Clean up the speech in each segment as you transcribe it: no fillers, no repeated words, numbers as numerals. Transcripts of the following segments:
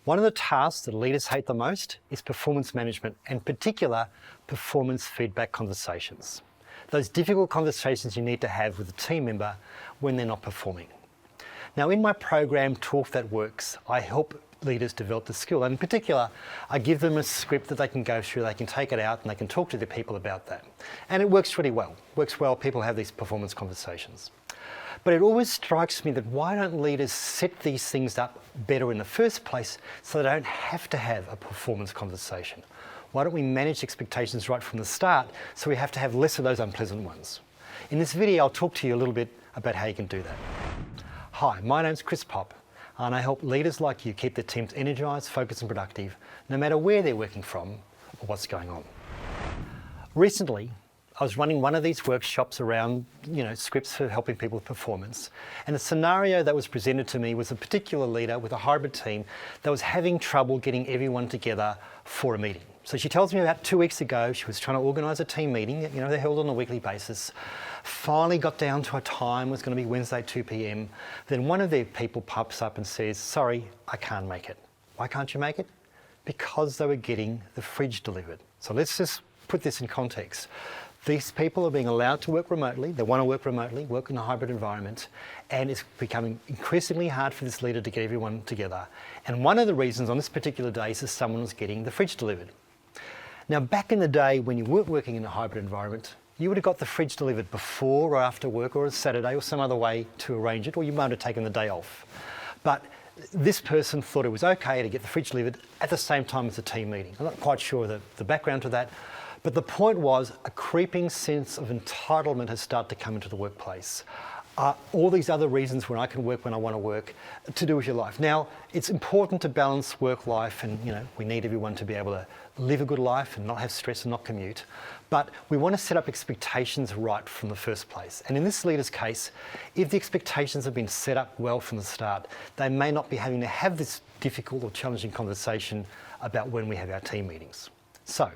One of the tasks that leaders hate the most is performance management, and in particular, performance feedback conversations. Those difficult conversations you need to have with a team member when they're not performing. Now, in my program, Talk That Works, I help leaders develop the skill. And in particular, I give them a script that they can go through, they can take it out and they can talk to their people about that. And it works really well. Works well, people have these performance conversations. But it always strikes me that why don't leaders set these things up better in the first place so they don't have to have a performance conversation? Why don't we manage expectations right from the start so we have to have less of those unpleasant ones? In this video, I'll talk to you a little bit about how you can do that. Hi, my name's Cris and I help leaders like you keep their teams energised, focused and productive, no matter where they're working from or what's going on. Recently, I was running one of these workshops around, scripts for helping people with performance. And the scenario that was presented to me was a particular leader with a hybrid team that was having trouble getting everyone together for a meeting. So she tells me about 2 weeks ago, she was trying to organise a team meeting, they're held on a weekly basis. Finally got down to a time, was going to be Wednesday 2 p.m. Then one of their people pops up and says, sorry, I can't make it. Why can't you make it? Because they were getting the fridge delivered. So let's just put this in context. These people are being allowed to work remotely. They want to work remotely, work in a hybrid environment, and it's becoming increasingly hard for this leader to get everyone together. And one of the reasons on this particular day is that someone was getting the fridge delivered. Now, back in the day when you weren't working in a hybrid environment, you would have got the fridge delivered before or after work or a Saturday or some other way to arrange it, or you might have taken the day off. But this person thought it was okay to get the fridge delivered at the same time as the team meeting. I'm not quite sure the background to that, but the point was a creeping sense of entitlement has started to come into the workplace. All these other reasons when I can work when I want to work to do with your life. Now, it's important to balance work life and, we need everyone to be able to live a good life and not have stress and not commute. But we want to set up expectations right from the first place. And in this leader's case, if the expectations have been set up well from the start, they may not be having to have this difficult or challenging conversation about when we have our team meetings. So,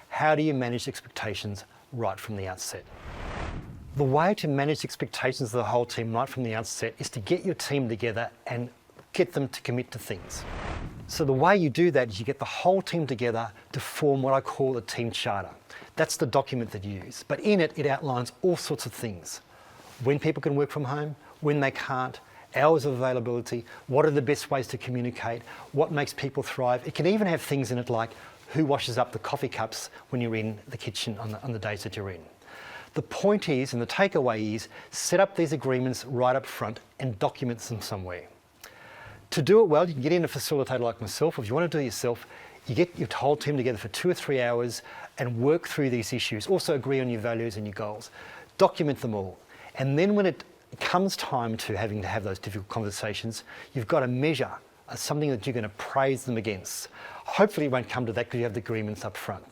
how do you manage expectations right from the outset? The way to manage expectations of the whole team right from the outset is to get your team together and get them to commit to things. So the way you do that is you get the whole team together to form what I call a team charter. That's the document that you use. But in it, it outlines all sorts of things. When people can work from home, when they can't, hours of availability, what are the best ways to communicate, what makes people thrive. It can even have things in it like who washes up the coffee cups when you're in the kitchen on the days that you're in. The point is, and the takeaway is, set up these agreements right up front and document them somewhere. To do it well, you can get in a facilitator like myself, or if you want to do it yourself, you get your whole team together for 2 or 3 hours and work through these issues. Also agree on your values and your goals. Document them all. And then when it comes time to having to have those difficult conversations, you've got a measure, something that you're going to praise them against. Hopefully it won't come to that because you have the agreements up front.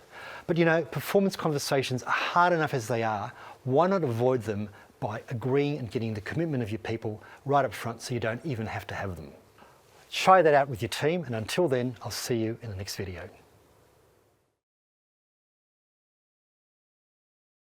But performance conversations are hard enough as they are. Why not avoid them by agreeing and getting the commitment of your people right up front so you don't even have to have them? Try that out with your team, and until then, I'll see you in the next video.